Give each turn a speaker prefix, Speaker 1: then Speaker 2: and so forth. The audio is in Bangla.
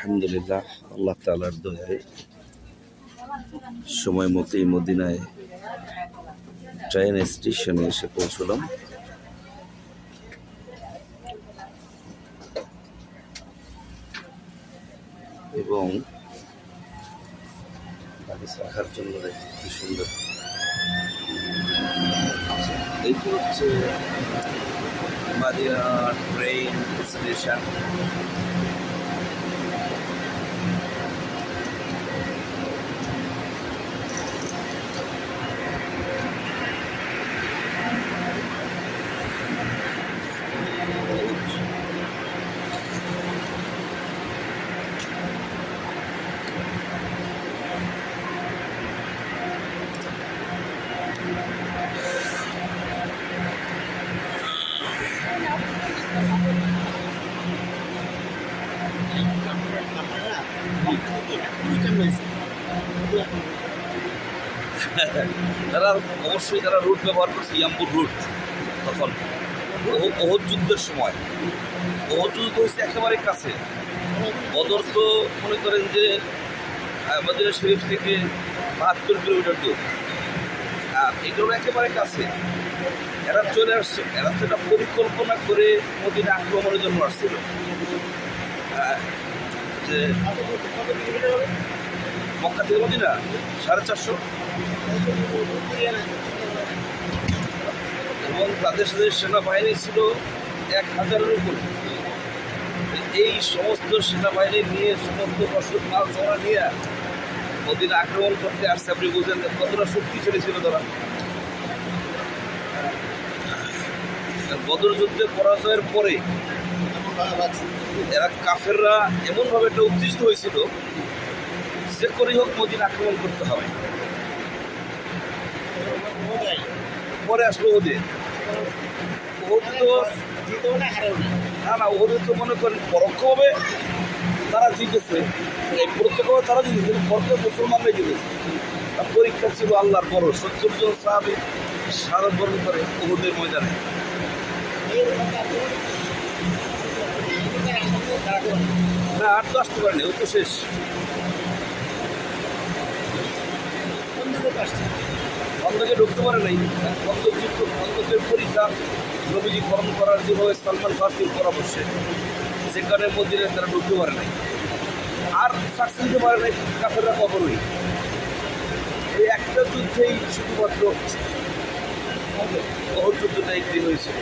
Speaker 1: আলহামদুলিল্লাহ, আল্লাহ তাআলার দয়ায় সময় মতোই মদিনায় ট্রেন স্টেশনে এসে পৌঁছলাম। এবং লাগেজ রাখার জন্য কি সুন্দর, এইটি হচ্ছে মদিনা ট্রেন স্টেশন। তারা অবশ্যই তারা রুট ব্যবহার করছে, ইয়াম্বুর রুট। তখন ওহদ যুদ্ধের সময়, ওহদ যুদ্ধ হয়েছে একেবারে কাছে। বদর তো মনে করেন যে মদিনা শরীফ থেকে ৭২ কিলোমিটার দূর, আর এগুলো একেবারে কাছে। এরা চলে আসছে, এরা তো এটা পরিকল্পনা করে মদিনা আক্রমণের জন্য আসছিল। যে মক্কা থেকে মদিনা 450, এবং তাদের সাথে সেনাবাহিনী ছিল ১,০০০-এর উপরে। এই সমস্ত সেনাবাহিনী নিয়ে, সমস্ত রসদ মাল জমা নিয়ে মদিনা আক্রমণ করতে আসছে। আপনি বুঝলেন কতটা শক্তিশালী ছিল তারা। বদর যুদ্ধে পরাজয়ের পরে এরা কাফেররা এমনভাবে একটা উত্তেজিত হয়েছিল যে করেই হোক মদিনা আক্রমণ করতে হবে। পরে আসলো ওহদে। ওহদে তো না, ওহদে তো মনে করেন পরোক্ষভাবে তারা জিতেছে, এই প্রত্যক্ষভাবে তারা জিতেছে, পরোক্ষ মুসলমানরাই জিতেছে। তার পরীক্ষা ছিল আল্লাহর বড়। ৭০ জন সাহাবী শাহাদাত বরণ করে ওহদের ময়দানে। না, আর তো আসতে পারেনি, ও তো শেষ। খন্দকে ঢুকতে পারে নাই। খন্দক যুদ্ধ, খন্দকের পরীক্ষা নবীজি গ্রহণ করার যেভাবে সালমান ফার্সির পরামর্শে, সেখানে মদিনায় তারা ঢুকতে পারে নাই, আর সাকসেস দিতে পারে নাই কাফেররা কখনোই। এই একটা যুদ্ধেই শুধুমাত্র ওহদ যুদ্ধটা এগ্রি হয়েছিল।